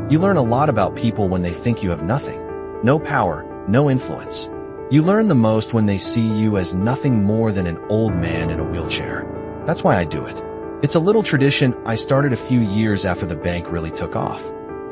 You learn a lot about people when they think you have nothing. No power, no influence. You learn the most when they see you as nothing more than an old man in a wheelchair. That's why I do it. It's a little tradition I started a few years after the bank really took off.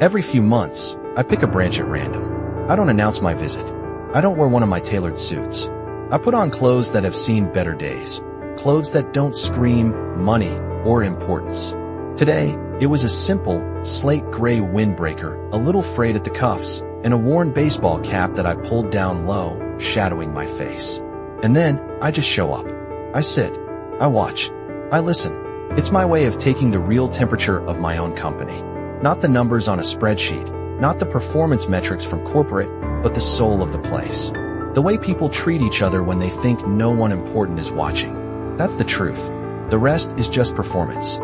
Every few months, I pick a branch at random. I don't announce my visit. I don't wear one of my tailored suits. I put on clothes that have seen better days. Clothes that don't scream money or importance. Today, it was a simple, slate gray windbreaker, a little frayed at the cuffs, and a worn baseball cap that I pulled down low, shadowing my face. And then, I just show up. I sit. I watch. I listen. It's my way of taking the real temperature of my own company. Not the numbers on a spreadsheet, not the performance metrics from corporate, but the soul of the place. The way people treat each other when they think no one important is watching. That's the truth. The rest is just performance.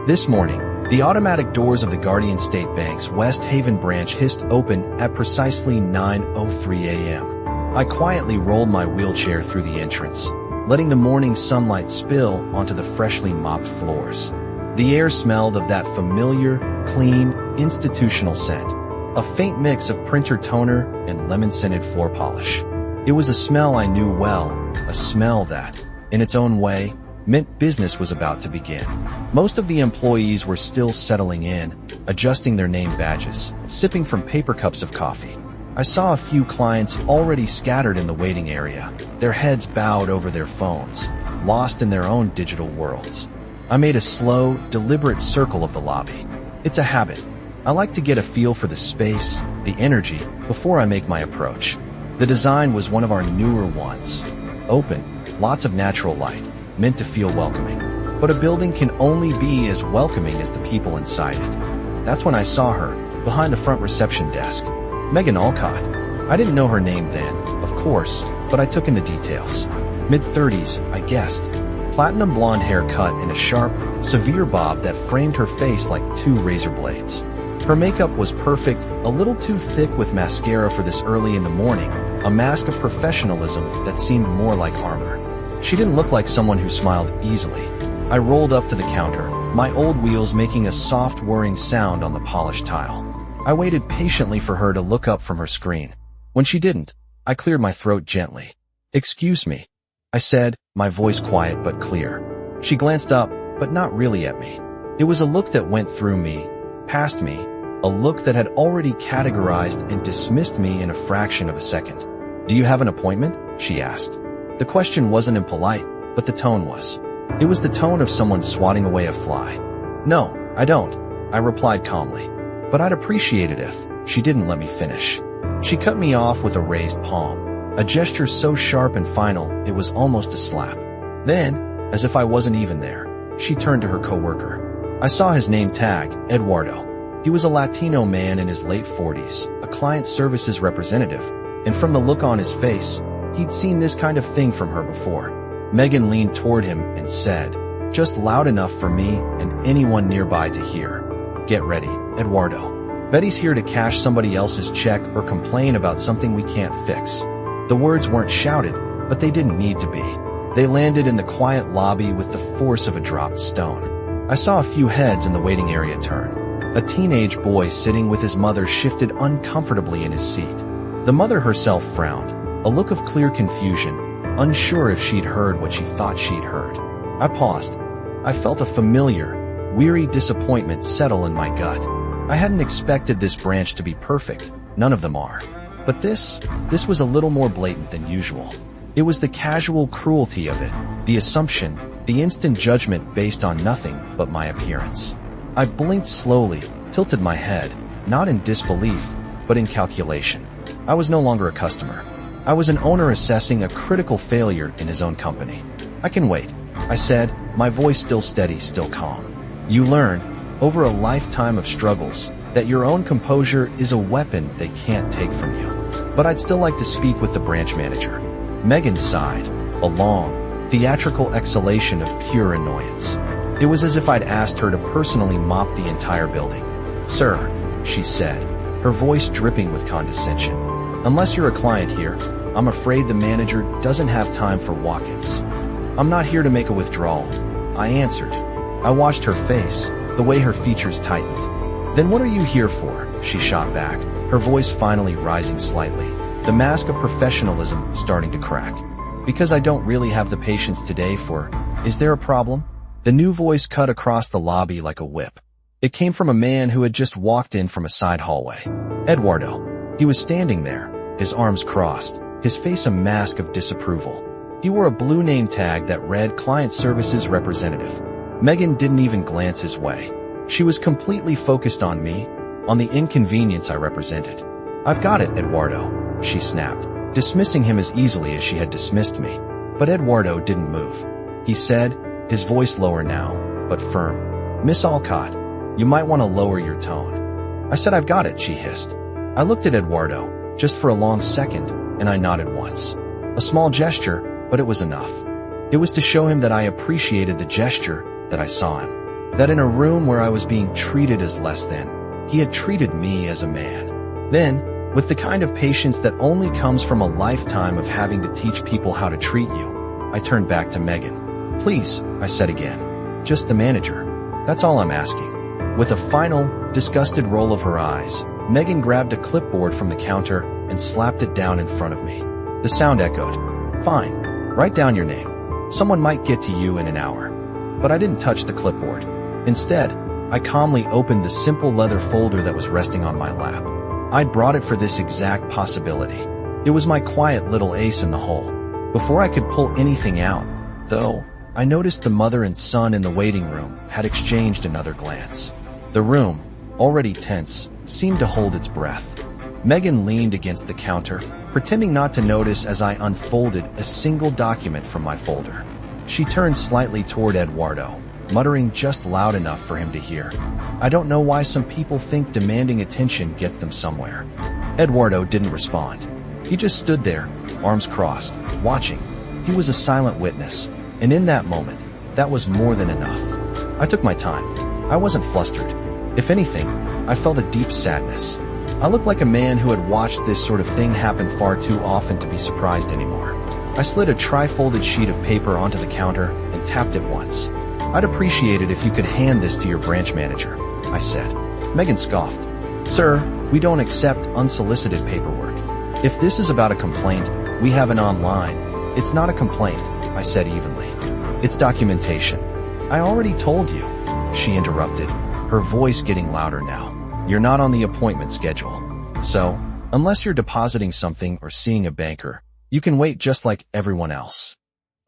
This morning, the automatic doors of the Guardian State Bank's West Haven branch hissed open at precisely 9:03 a.m. I quietly rolled my wheelchair through the entrance, letting the morning sunlight spill onto the freshly mopped floors. The air smelled of that familiar, clean, institutional scent, a faint mix of printer toner and lemon-scented floor polish. It was a smell I knew well, a smell that, in its own way, meant business was about to begin. Most of the employees were still settling in, adjusting their name badges, sipping from paper cups of coffee. I saw a few clients already scattered in the waiting area, their heads bowed over their phones, lost in their own digital worlds. I made a slow, deliberate circle of the lobby. It's a habit. I like to get a feel for the space, the energy, before I make my approach. The design was one of our newer ones. Open, lots of natural light, meant to feel welcoming. But a building can only be as welcoming as the people inside it. That's when I saw her, behind the front reception desk. Megan Alcott. I didn't know her name then, of course, but I took in the details. Mid-30s, I guessed. Platinum blonde hair cut in a sharp, severe bob that framed her face like two razor blades. Her makeup was perfect, a little too thick with mascara for this early in the morning, a mask of professionalism that seemed more like armor. She didn't look like someone who smiled easily. I rolled up to the counter, my old wheels making a soft whirring sound on the polished tile. I waited patiently for her to look up from her screen. When she didn't, I cleared my throat gently. "Excuse me," I said, my voice quiet but clear. She glanced up, but not really at me. It was a look that went through me, past me, a look that had already categorized and dismissed me in a fraction of a second. "Do you have an appointment?" she asked. The question wasn't impolite, but the tone was. It was the tone of someone swatting away a fly. "No, I don't," I replied calmly. But I'd appreciate it if she didn't let me finish. She cut me off with a raised palm, a gesture so sharp and final it was almost a slap. Then, as if I wasn't even there, she turned to her coworker. I saw his name tag, Eduardo. He was a Latino man in his late 40s, a client services representative, and from the look on his face, he'd seen this kind of thing from her before. Megan leaned toward him and said, just loud enough for me and anyone nearby to hear, "Get ready, Eduardo. Betty's here to cash somebody else's check or complain about something we can't fix." The words weren't shouted, but they didn't need to be. They landed in the quiet lobby with the force of a dropped stone. I saw a few heads in the waiting area turn. A teenage boy sitting with his mother shifted uncomfortably in his seat. The mother herself frowned, a look of clear confusion, unsure if she'd heard what she thought she'd heard. I paused. I felt a familiar, weary disappointment settle in my gut. I hadn't expected this branch to be perfect. None of them are. But this was a little more blatant than usual. It was the casual cruelty of it, the assumption, the instant judgment based on nothing but my appearance. I blinked slowly, tilted my head, not in disbelief, but in calculation. I was no longer a customer. I was an owner assessing a critical failure in his own company. "I can wait," I said, my voice still steady, still calm. You learn, over a lifetime of struggles, that your own composure is a weapon they can't take from you. But I'd still like to speak with the branch manager. Megan sighed, a long, theatrical exhalation of pure annoyance. It was as if I'd asked her to personally mop the entire building. "Sir," she said, her voice dripping with condescension. "Unless you're a client here, I'm afraid the manager doesn't have time for walk-ins." "I'm not here to make a withdrawal," I answered. I watched her face, the way her features tightened. Then what are you here for? She shot back, her voice finally rising slightly, the mask of professionalism starting to crack. Because I don't really have the patience today for, is there a problem? The new voice cut across the lobby like a whip. It came from a man who had just walked in from a side hallway. Eduardo. He was standing there, his arms crossed, his face a mask of disapproval. He wore a blue name tag that read Client Services Representative. Megan didn't even glance his way. She was completely focused on me, on the inconvenience I represented. I've got it, Eduardo, she snapped, dismissing him as easily as she had dismissed me. But Eduardo didn't move. He said, his voice lower now, but firm. Miss Alcott, you might want to lower your tone. I said I've got it, she hissed. I looked at Eduardo, just for a long second, and I nodded once. A small gesture, but it was enough. It was to show him that I appreciated the gesture, that I saw him. That in a room where I was being treated as less than, he had treated me as a man. Then, with the kind of patience that only comes from a lifetime of having to teach people how to treat you, I turned back to Megan. Please, I said again. Just the manager. That's all I'm asking. With a final, disgusted roll of her eyes, Megan grabbed a clipboard from the counter and slapped it down in front of me. The sound echoed. Fine. Write down your name. Someone might get to you in an hour. But I didn't touch the clipboard. Instead, I calmly opened the simple leather folder that was resting on my lap. I'd brought it for this exact possibility. It was my quiet little ace in the hole. Before I could pull anything out, though, I noticed the mother and son in the waiting room had exchanged another glance. The room, already tense, seemed to hold its breath. Megan leaned against the counter, pretending not to notice as I unfolded a single document from my folder. She turned slightly toward Eduardo, muttering just loud enough for him to hear. I don't know why some people think demanding attention gets them somewhere. Eduardo didn't respond. He just stood there, arms crossed, watching. He was a silent witness, and in that moment, that was more than enough. I took my time. I wasn't flustered. If anything, I felt a deep sadness. I looked like a man who had watched this sort of thing happen far too often to be surprised anymore. I slid a tri-folded sheet of paper onto the counter and tapped it once. I'd appreciate it if you could hand this to your branch manager, I said. Megan scoffed. Sir, we don't accept unsolicited paperwork. If this is about a complaint, we have an online. It's not a complaint, I said evenly. It's documentation. I already told you, she interrupted, her voice getting louder now. You're not on the appointment schedule. So, unless you're depositing something or seeing a banker, you can wait just like everyone else.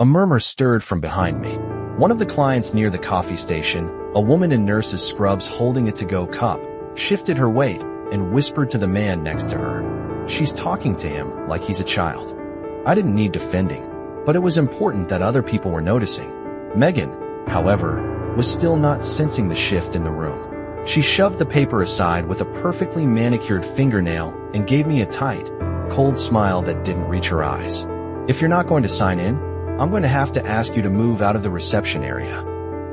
A murmur stirred from behind me. One of the clients near the coffee station, a woman in nurse's scrubs holding a to-go cup, shifted her weight and whispered to the man next to her. She's talking to him like he's a child. I didn't need defending, but it was important that other people were noticing. Megan, however, was still not sensing the shift in the room. She shoved the paper aside with a perfectly manicured fingernail and gave me a tight, cold smile that didn't reach her eyes. If you're not going to sign in, I'm going to have to ask you to move out of the reception area.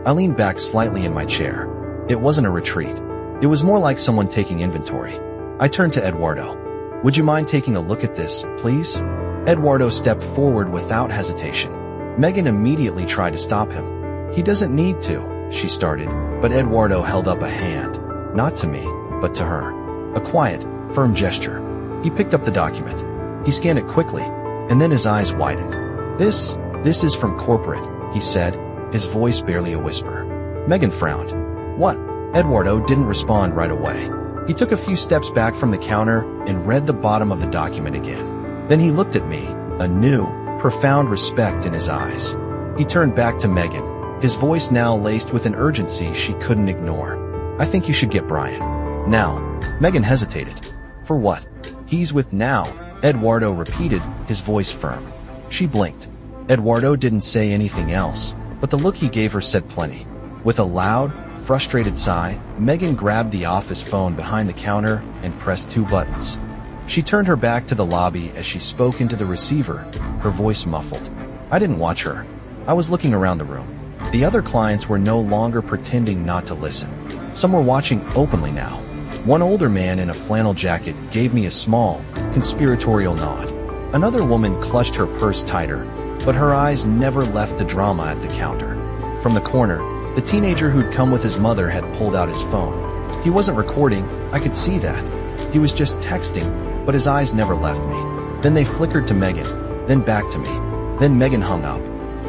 I leaned back slightly in my chair. It wasn't a retreat. It was more like someone taking inventory. I turned to Eduardo. Would you mind taking a look at this, please? Eduardo stepped forward without hesitation. Megan immediately tried to stop him. He doesn't need to, she started, but Eduardo held up a hand, not to me, but to her. A quiet, firm gesture. He picked up the document. He scanned it quickly, and then his eyes widened. This is from corporate, he said, his voice barely a whisper. Megan frowned. What? Eduardo didn't respond right away. He took a few steps back from the counter and read the bottom of the document again. Then he looked at me, a new, profound respect in his eyes. He turned back to Megan, his voice now laced with an urgency she couldn't ignore. I think you should get Brian. Now. Megan hesitated. For what? He's with now, Eduardo repeated, his voice firm. She blinked. Eduardo didn't say anything else, but the look he gave her said plenty. With a loud, frustrated sigh, Megan grabbed the office phone behind the counter and pressed 2 buttons. She turned her back to the lobby as she spoke into the receiver, her voice muffled. I didn't watch her. I was looking around the room. The other clients were no longer pretending not to listen. Some were watching openly now. One older man in a flannel jacket gave me a small, conspiratorial nod. Another woman clutched her purse tighter, but her eyes never left the drama at the counter. From the corner, the teenager who'd come with his mother had pulled out his phone. He wasn't recording, I could see that. He was just texting, but his eyes never left me. Then they flickered to Megan, then back to me. Then Megan hung up.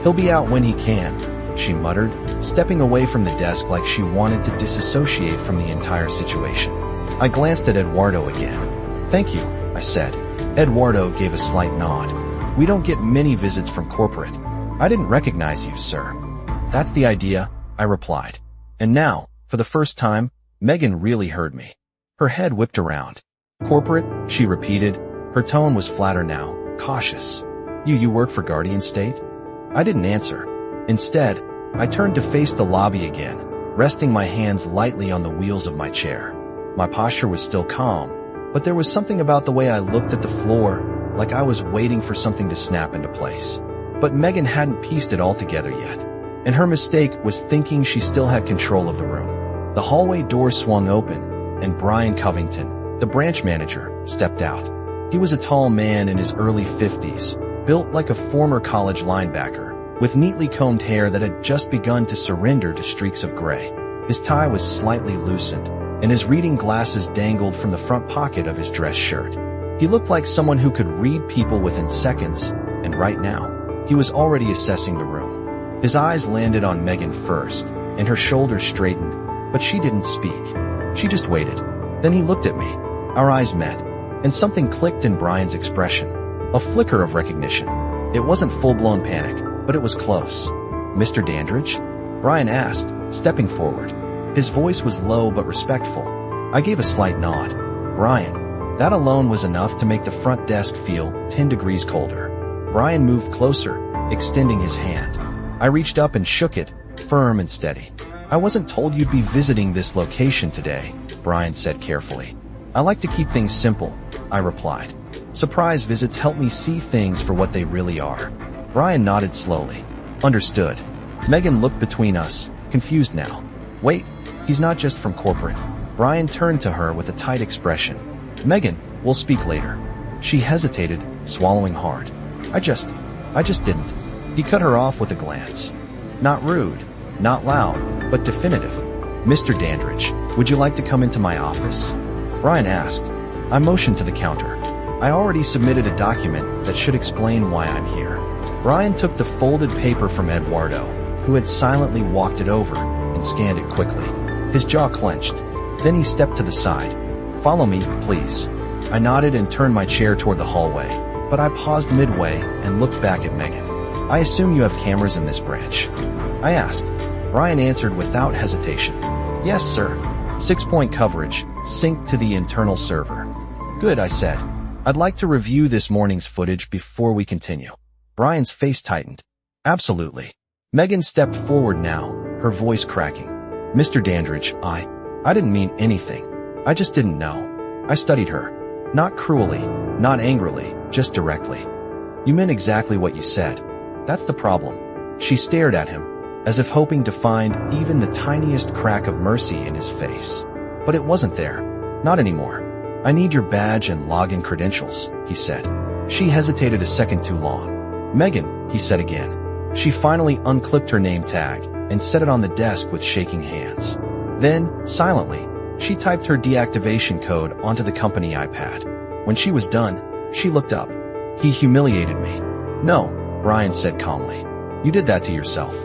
"He'll be out when he can," she muttered, stepping away from the desk like she wanted to disassociate from the entire situation. I glanced at Eduardo again. "Thank you," I said. Eduardo gave a slight nod. "We don't get many visits from corporate. I didn't recognize you, sir." "That's the idea," I replied. And now, for the first time, Megan really heard me. Her head whipped around. "Corporate?" she repeated. Her tone was flatter now, cautious. You work for Guardian State?" I didn't answer. Instead, I turned to face the lobby again, resting my hands lightly on the wheels of my chair. My posture was still calm, but there was something about the way I looked at the floor, like I was waiting for something to snap into place. But Megan hadn't pieced it all together yet, and her mistake was thinking she still had control of the room. The hallway door swung open, and Brian Covington, the branch manager, stepped out. He was a tall man in his early 50s, built like a former college linebacker, with neatly combed hair that had just begun to surrender to streaks of gray. His tie was slightly loosened, and his reading glasses dangled from the front pocket of his dress shirt. He looked like someone who could read people within seconds, and right now, he was already assessing the room. His eyes landed on Megan first, and her shoulders straightened, but she didn't speak. She just waited. Then he looked at me. Our eyes met, and something clicked in Brian's expression. A flicker of recognition. It wasn't full-blown panic, but it was close. "Mr. Dandridge?" Brian asked, stepping forward. His voice was low but respectful. I gave a slight nod. "Brian." That alone was enough to make the front desk feel 10 degrees colder. Brian moved closer, extending his hand. I reached up and shook it, firm and steady. "I wasn't told you'd be visiting this location today," Brian said carefully. "I like to keep things simple," I replied. "Surprise visits help me see things for what they really are." Brian nodded slowly. "Understood." Megan looked between us, confused now. "Wait, he's not just from corporate." Brian turned to her with a tight expression. "Megan, we'll speak later." She hesitated, swallowing hard. I just didn't." He cut her off with a glance. Not rude, not loud, but definitive. "Mr. Dandridge, would you like to come into my office?" Brian asked. I motioned to the counter. I already submitted a document that should explain why I'm here. Brian took the folded paper from Eduardo, who had silently walked it over, and scanned it quickly. His jaw clenched. Then he stepped to the side. "Follow me, please." I nodded and turned my chair toward the hallway, but I paused midway and looked back at Megan. "I assume you have cameras in this branch?" I asked. Brian answered without hesitation. "Yes, sir. 6-point coverage, synced to the internal server." "Good," I said. "I'd like to review this morning's footage before we continue." Brian's face tightened. "Absolutely." Megan stepped forward now, her voice cracking. "Mr. Dandridge, I didn't mean anything. I just didn't know." I studied her. Not cruelly, not angrily, just directly. "You meant exactly what you said. That's the problem." She stared at him, as if hoping to find even the tiniest crack of mercy in his face. But it wasn't there. Not anymore. "I need your badge and login credentials," he said. She hesitated a second too long. "Megan," he said again. She finally unclipped her name tag and set it on the desk with shaking hands. Then, silently, she typed her deactivation code onto the company iPad. When she was done, she looked up. "He humiliated me." "No," Brian said calmly. "You did that to yourself."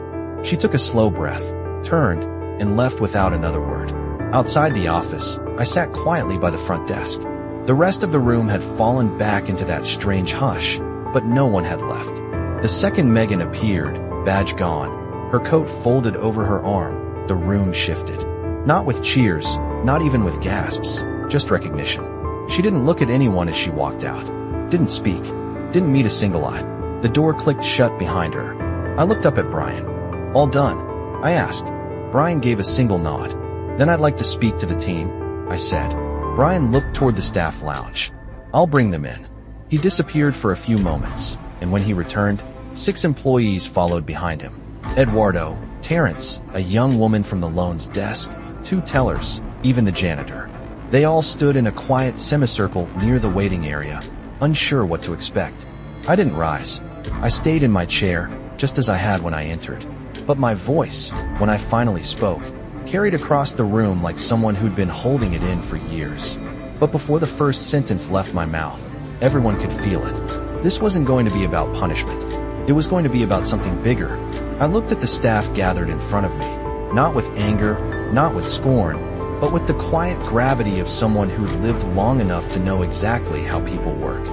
She took a slow breath, turned, and left without another word. Outside the office, I sat quietly by the front desk. The rest of the room had fallen back into that strange hush, but no one had left. The second Megan appeared, badge gone, her coat folded over her arm, the room shifted. Not with cheers, not even with gasps, just recognition. She didn't look at anyone as she walked out. Didn't speak. Didn't meet a single eye. The door clicked shut behind her. I looked up at Brian. "All done?" I asked. Brian gave a single nod. "Then I'd like to speak to the team," I said. Brian looked toward the staff lounge. "I'll bring them in." He disappeared for a few moments, and when he returned, 6 employees followed behind him. Eduardo, Terrence, a young woman from the loans desk, 2 tellers, even the janitor. They all stood in a quiet semicircle near the waiting area, unsure what to expect. I didn't rise. I stayed in my chair, just as I had when I entered. But my voice, when I finally spoke, carried across the room like someone who'd been holding it in for years. But before the first sentence left my mouth, everyone could feel it. This wasn't going to be about punishment. It was going to be about something bigger. I looked at the staff gathered in front of me, not with anger, not with scorn, but with the quiet gravity of someone who'd lived long enough to know exactly how people work.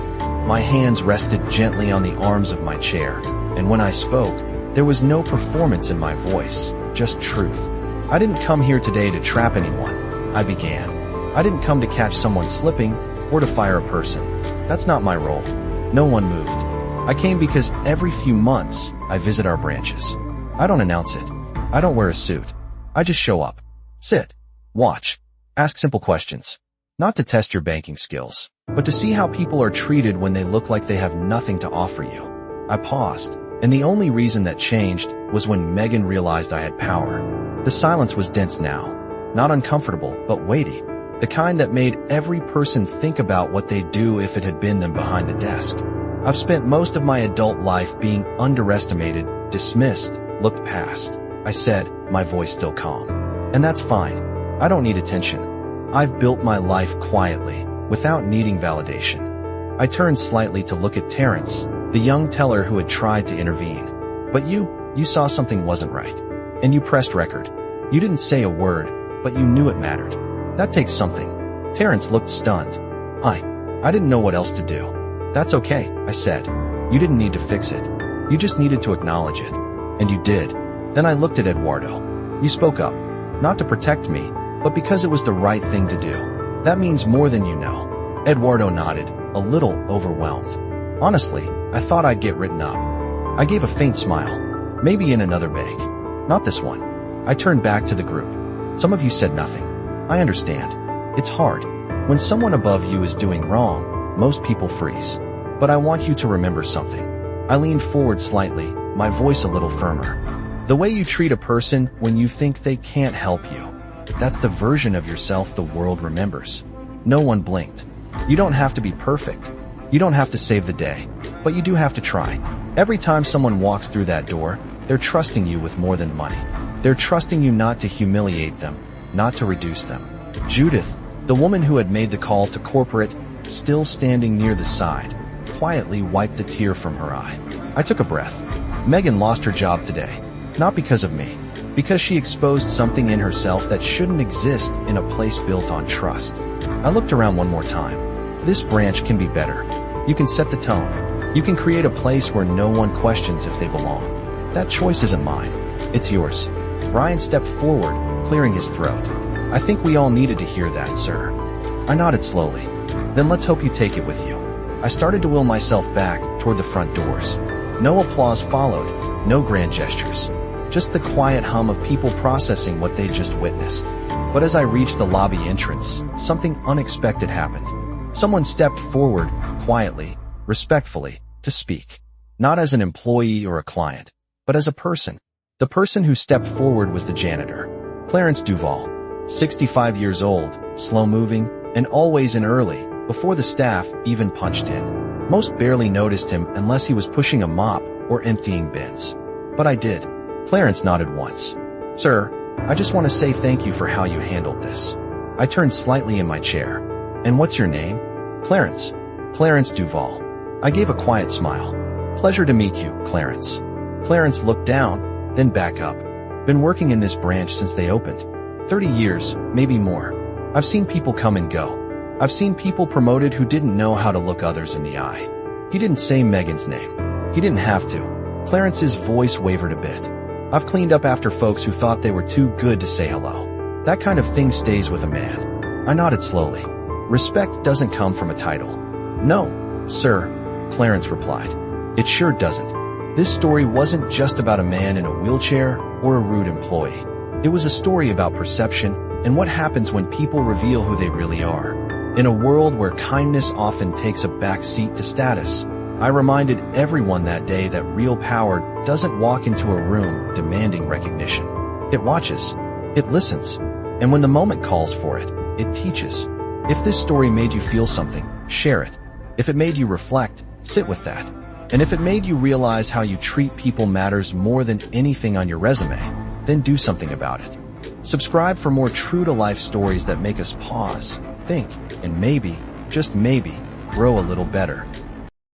My hands rested gently on the arms of my chair, and when I spoke, there was no performance in my voice, just truth. I didn't come here today to trap anyone, I began. I didn't come to catch someone slipping or to fire a person. That's not my role. No one moved. I came because every few months, I visit our branches. I don't announce it. I don't wear a suit. I just show up. Sit. Watch. Ask simple questions. Not to test your banking skills, but to see how people are treated when they look like they have nothing to offer you. I paused, and the only reason that changed was when Megan realized I had power. The silence was dense now. Not uncomfortable, but weighty. The kind that made every person think about what they'd do if it had been them behind the desk. I've spent most of my adult life being underestimated, dismissed, looked past. I said, my voice still calm. And that's fine. I don't need attention. I've built my life quietly, without needing validation. I turned slightly to look at Terrence, the young teller who had tried to intervene. But you saw something wasn't right. And you pressed record. You didn't say a word, but you knew it mattered. That takes something. Terrence looked stunned. I didn't know what else to do. That's okay, I said. You didn't need to fix it. You just needed to acknowledge it. And you did. Then I looked at Eduardo. You spoke up. Not to protect me, but because it was the right thing to do. That means more than you know. Eduardo nodded, a little overwhelmed. Honestly, I thought I'd get written up. I gave a faint smile. Maybe in another bank. Not this one. I turned back to the group. Some of you said nothing. I understand. It's hard. When someone above you is doing wrong, most people freeze. But I want you to remember something. I leaned forward slightly, my voice a little firmer. The way you treat a person when you think they can't help you, that's the version of yourself the world remembers. No one blinked. You don't have to be perfect. You don't have to save the day. But you do have to try. Every time someone walks through that door, they're trusting you with more than money. They're trusting you not to humiliate them, not to reduce them. Judith, the woman who had made the call to corporate, still standing near the side, quietly wiped a tear from her eye. I took a breath. Megan lost her job today. Not because of me. Because she exposed something in herself that shouldn't exist in a place built on trust. I looked around one more time. This branch can be better. You can set the tone. You can create a place where no one questions if they belong. That choice isn't mine. It's yours. Brian stepped forward, clearing his throat. I think we all needed to hear that, sir. I nodded slowly. Then let's hope you take it with you. I started to will myself back toward the front doors. No applause followed, no grand gestures. Just the quiet hum of people processing what they'd just witnessed. But as I reached the lobby entrance, something unexpected happened. Someone stepped forward, quietly, respectfully, to speak. Not as an employee or a client, but as a person. The person who stepped forward was the janitor, Clarence Duval, 65 years old, slow-moving, and always in early, before the staff even punched in. Most barely noticed him unless he was pushing a mop or emptying bins. But I did. Clarence nodded once. Sir, I just want to say thank you for how you handled this. I turned slightly in my chair. And what's your name? Clarence. Clarence Duval. I gave a quiet smile. Pleasure to meet you, Clarence. Clarence looked down, then back up. Been working in this branch since they opened. 30 years, maybe more. I've seen people come and go. I've seen people promoted who didn't know how to look others in the eye. He didn't say Megan's name. He didn't have to. Clarence's voice wavered a bit. I've cleaned up after folks who thought they were too good to say hello. That kind of thing stays with a man. I nodded slowly. Respect doesn't come from a title. No, sir, Clarence replied. It sure doesn't. This story wasn't just about a man in a wheelchair or a rude employee. It was a story about perception and what happens when people reveal who they really are. In a world where kindness often takes a back seat to status, I reminded everyone that day that real power doesn't walk into a room demanding recognition. It watches. It listens. And when the moment calls for it, it teaches. If this story made you feel something, share it. If it made you reflect, sit with that. And if it made you realize how you treat people matters more than anything on your resume, then do something about it. Subscribe for more true-to-life stories that make us pause, think, and maybe, just maybe, grow a little better.